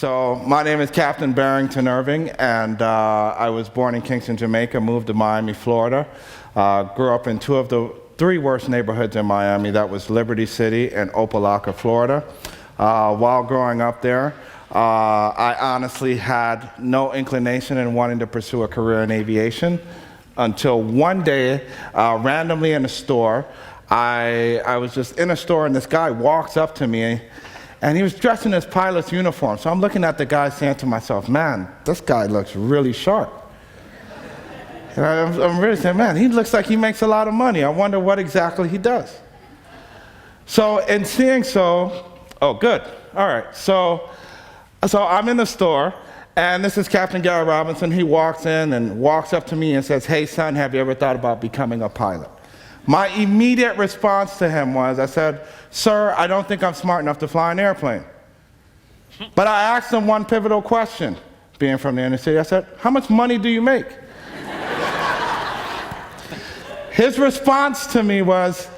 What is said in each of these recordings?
So my name is Captain Barrington Irving, and I was born in Kingston, Jamaica, moved to Miami, Florida. Grew up in two of the three worst neighborhoods in Miami. That was Liberty City and Opelika, Florida. While growing up there, I honestly had no inclination in wanting to pursue a career in aviation until one day, randomly in a store, I was just in a store and this guy walks up to me and he was dressed in his pilot's uniform. So I'm looking at the guy saying to myself, man, this guy looks really sharp. And I'm really saying, man, he looks like he makes a lot of money. I wonder what exactly he does. So in seeing so, oh good, all right. So I'm in the store and this is Captain Gary Robinson. He walks in and walks up to me and says, hey son, have you ever thought about becoming a pilot? My immediate response to him was, I said, sir, I don't think I'm smart enough to fly an airplane. But I asked him one pivotal question, being from the inner city. I said, how much money do you make? His response to me was,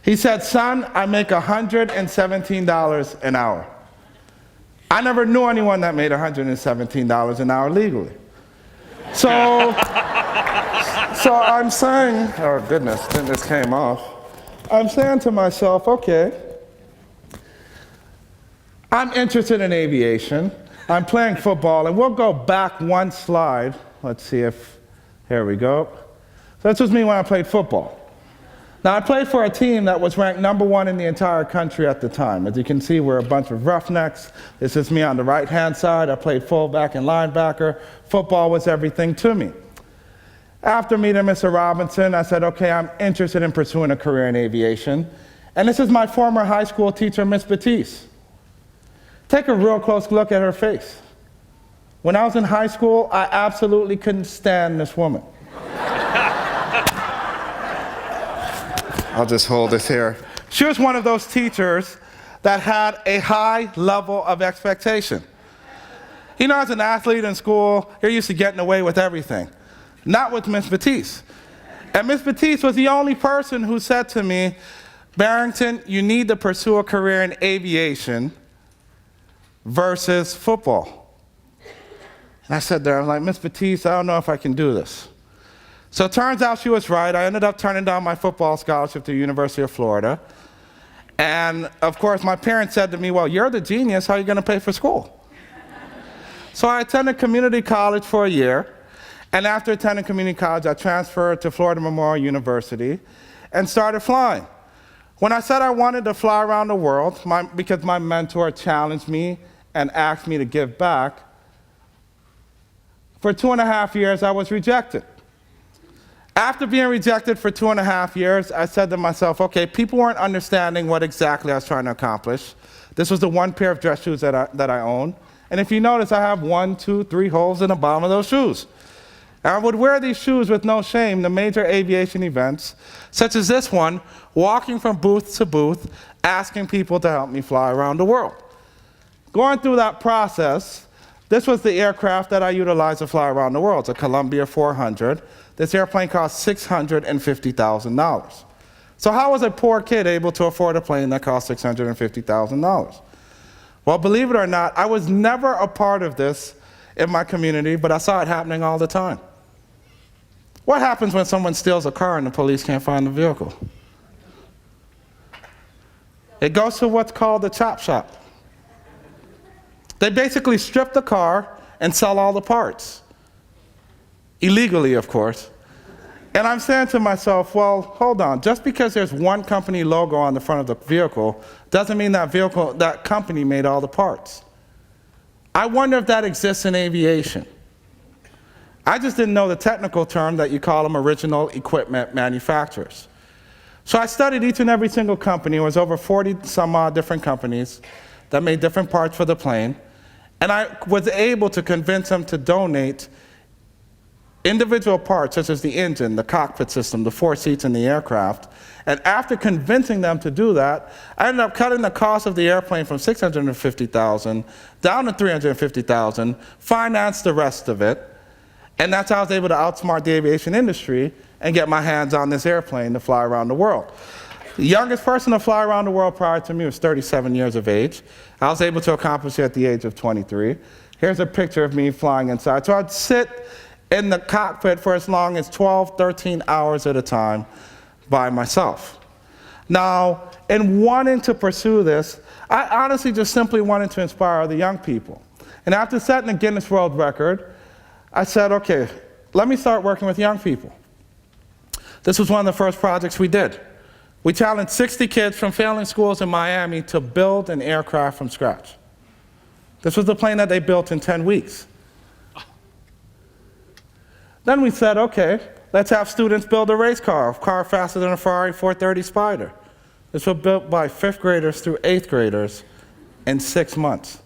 he said, son, I make $117 an hour. I never knew anyone that made $117 an hour legally. So I'm saying, oh goodness, then this came off. I'm saying to myself, okay, I'm interested in aviation. I'm playing football, and we'll go back one slide. Let's see if, here we go. So this was me when I played football. Now I played for a team that was ranked #1 in the entire country at the time. As you can see, we're a bunch of roughnecks. This is me on the right-hand side. I played fullback and linebacker. Football was everything to me. After meeting Mr. Robinson, I said, okay, I'm interested in pursuing a career in aviation. And this is my former high school teacher, Miss Batiste. Take a real close look at her face. When I was in high school, I absolutely couldn't stand this woman. I'll just hold this here. She was one of those teachers that had a high level of expectation. You know, as an athlete in school, you're used to getting away with everything. Not with Miss Batiste. And Miss Batiste was the only person who said to me, Barrington, you need to pursue a career in aviation versus football. And I said there, I'm like, Miss Batiste, I don't know if I can do this. So it turns out she was right. I ended up turning down my football scholarship to the University of Florida. And of course, my parents said to me, well, you're the genius, how are you going to pay for school? So I attended community college for a year. And after attending community college, I transferred to Florida Memorial University and started flying. When I said I wanted to fly around the world, because my mentor challenged me and asked me to give back, for 2.5 years, I was rejected. After being rejected for 2.5 years, I said to myself, okay, people weren't understanding what exactly I was trying to accomplish. This was the one pair of dress shoes that I own. And if you notice, I have 1, 2, 3 holes in the bottom of those shoes. And I would wear these shoes with no shame to major aviation events, such as this one, walking from booth to booth, asking people to help me fly around the world. Going through that process, this was the aircraft that I utilized to fly around the world. It's a Columbia 400. This airplane cost $650,000. So how was a poor kid able to afford a plane that cost $650,000? Well, believe it or not, I was never a part of this in my community, but I saw it happening all the time. What happens when someone steals a car and the police can't find the vehicle? It goes to what's called the chop shop. They basically strip the car and sell all the parts. Illegally, of course. And I'm saying to myself, well, hold on. Just because there's one company logo on the front of the vehicle doesn't mean that company made all the parts. I wonder if that exists in aviation. I just didn't know the technical term that you call them original equipment manufacturers. So I studied each and every single company. It was over 40 some odd different companies that made different parts for the plane. And I was able to convince them to donate individual parts, such as the engine, the cockpit system, the 4 seats in the aircraft. And after convincing them to do that, I ended up cutting the cost of the airplane from $650,000 down to $350,000, financed the rest of it, and that's how I was able to outsmart the aviation industry and get my hands on this airplane to fly around the world. The youngest person to fly around the world prior to me was 37 years of age. I was able to accomplish it at the age of 23. Here's a picture of me flying inside. So I'd sit in the cockpit for as long as 12, 13 hours at a time by myself. Now, in wanting to pursue this, I honestly just simply wanted to inspire other young people. And after setting a Guinness World Record, I said, okay, let me start working with young people. This was one of the first projects we did. We challenged 60 kids from failing schools in Miami to build an aircraft from scratch. This was the plane that they built in 10 weeks. Then we said, okay, let's have students build a race car, a car faster than a Ferrari 430 Spider. This was built by 5th graders through 8th graders in 6 months.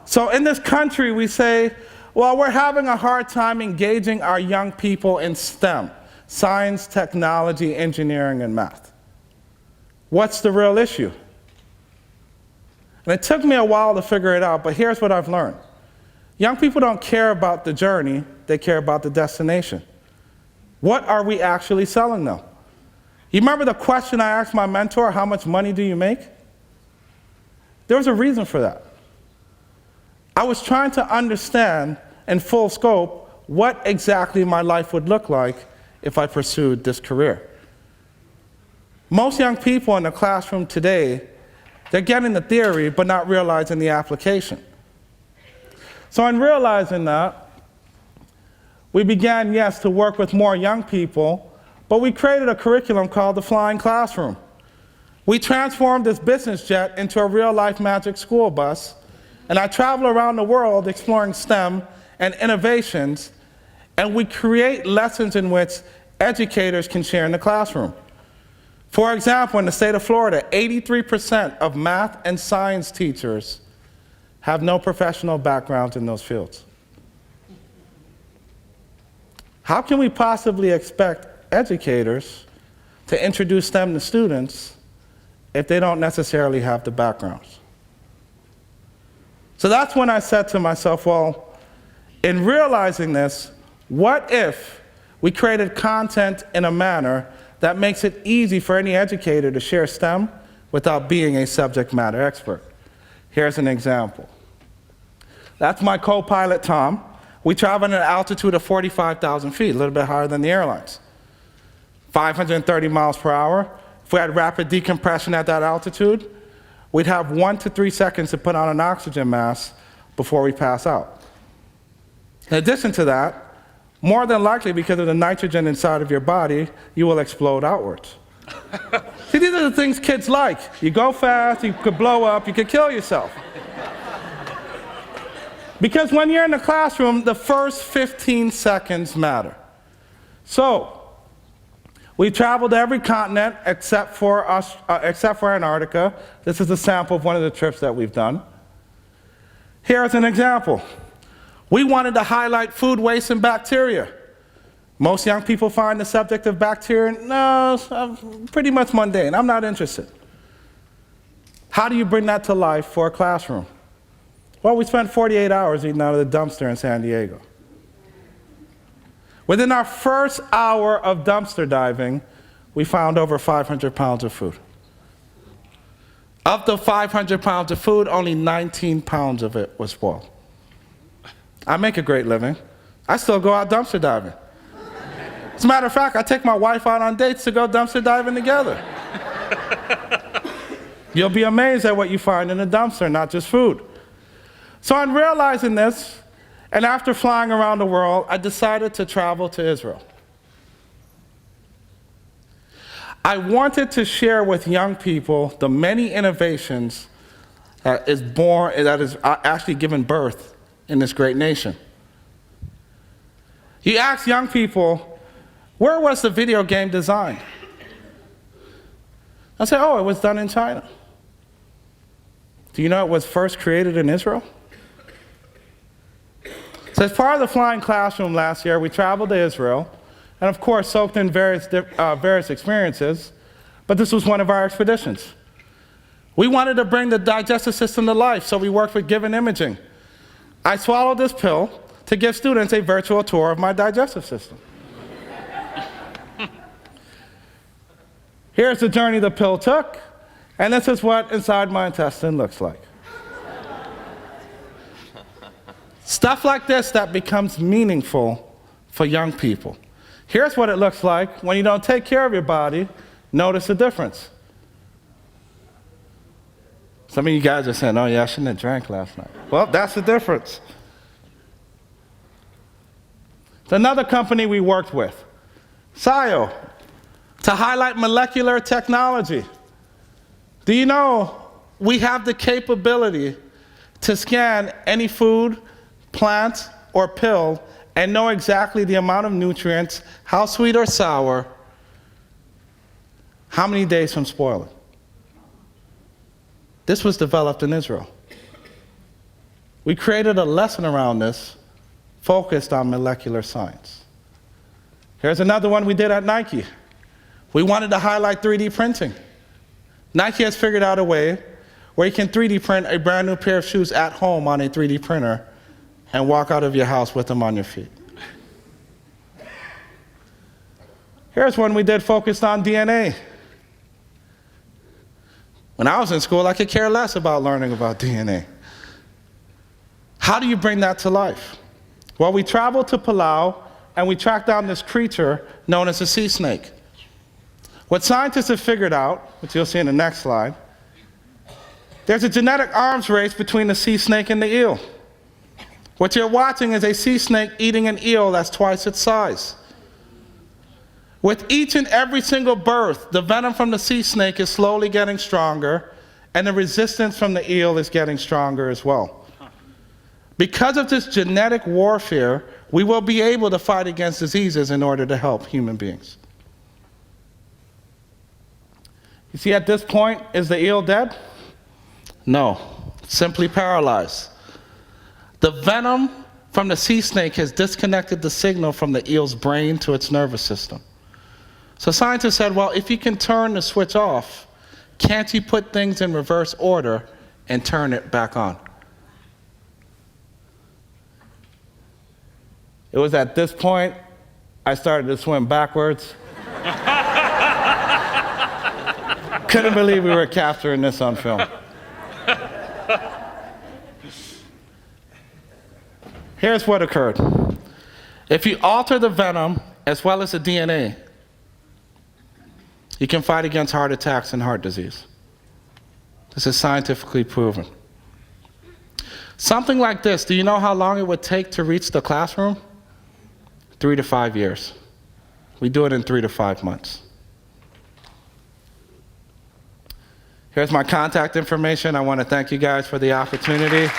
So in this country, we say, well, we're having a hard time engaging our young people in STEM, science, technology, engineering, and math. What's the real issue? And it took me a while to figure it out, but here's what I've learned. Young people don't care about the journey, they care about the destination. What are we actually selling them? You remember the question I asked my mentor, how much money do you make? There was a reason for that. I was trying to understand in full scope what exactly my life would look like if I pursued this career. Most young people in the classroom today, they're getting the theory but not realizing the application. So in realizing that, we began, yes, to work with more young people, but we created a curriculum called the Flying Classroom. We transformed this business jet into a real-life magic school bus, and I travel around the world exploring STEM and innovations, and we create lessons in which educators can share in the classroom. For example, in the state of Florida, 83% of math and science teachers have no professional backgrounds in those fields. How can we possibly expect educators to introduce STEM to students if they don't necessarily have the backgrounds? So that's when I said to myself, well, in realizing this, what if we created content in a manner that makes it easy for any educator to share STEM without being a subject matter expert? Here's an example. That's my co-pilot, Tom. We travel at an altitude of 45,000 feet, a little bit higher than the airlines. 530 miles per hour. If we had rapid decompression at that altitude, we'd have 1 to 3 seconds to put on an oxygen mask before we pass out. In addition to that, more than likely because of the nitrogen inside of your body, you will explode outwards. See, these are the things kids like. You go fast, you could blow up, you could kill yourself. Because when you're in the classroom, the first 15 seconds matter. So, we traveled to every continent except for Antarctica. This is a sample of one of the trips that we've done. Here's an example. We wanted to highlight food waste and bacteria. Most young people find the subject of bacteria, pretty much mundane. I'm not interested. How do you bring that to life for a classroom? Well, we spent 48 hours eating out of the dumpster in San Diego. Within our first hour of dumpster diving, we found over 500 pounds of food. Of the 500 pounds of food, only 19 pounds of it was spoiled. I make a great living. I still go out dumpster diving. As a matter of fact, I take my wife out on dates to go dumpster diving together. You'll be amazed at what you find in a dumpster, not just food. So on realizing this, and after flying around the world, I decided to travel to Israel. I wanted to share with young people the many innovations that is actually given birth in this great nation. You ask young people, where was the video game designed? I say, oh, it was done in China. Do you know it was first created in Israel? So as part of the Flying Classroom last year, we traveled to Israel, and of course soaked in various experiences, but this was one of our expeditions. We wanted to bring the digestive system to life, so we worked with Given Imaging. I swallowed this pill to give students a virtual tour of my digestive system. Here's the journey the pill took, and this is what inside my intestine looks like. Stuff like this that becomes meaningful for young people. Here's what it looks like when you don't take care of your body. Notice the difference. Some of you guys are saying, oh yeah, I shouldn't have drank last night. Well, that's the difference. It's another company we worked with, Scio, to highlight molecular technology. Do you know we have the capability to scan any food, plant, or pill and know exactly the amount of nutrients, how sweet or sour, how many days from spoiling? This was developed in Israel. We created a lesson around this focused on molecular science. Here's another one we did at Nike. We wanted to highlight 3D printing. Nike has figured out a way where you can 3D print a brand new pair of shoes at home on a 3D printer and walk out of your house with them on your feet. Here's one we did focused on DNA. When I was in school, I could care less about learning about DNA. How do you bring that to life? Well, we traveled to Palau and we tracked down this creature known as a sea snake. What scientists have figured out, which you'll see in the next slide, there's a genetic arms race between the sea snake and the eel. What you're watching is a sea snake eating an eel that's twice its size. With each and every single birth, the venom from the sea snake is slowly getting stronger, and the resistance from the eel is getting stronger as well. Because of this genetic warfare, we will be able to fight against diseases in order to help human beings. You see, at this point, is the eel dead? No, simply paralyzed. The venom from the sea snake has disconnected the signal from the eel's brain to its nervous system. So scientists said, well, if you can turn the switch off, can't you put things in reverse order and turn it back on? It was at this point I started to swim backwards. Couldn't believe we were capturing this on film. Here's what occurred. If you alter the venom as well as the DNA, you can fight against heart attacks and heart disease. This is scientifically proven. Something like this, do you know how long it would take to reach the classroom? 3 to 5 years. We do it in 3 to 5 months. Here's my contact information. I want to thank you guys for the opportunity.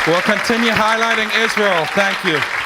We'll continue highlighting Israel. Thank you.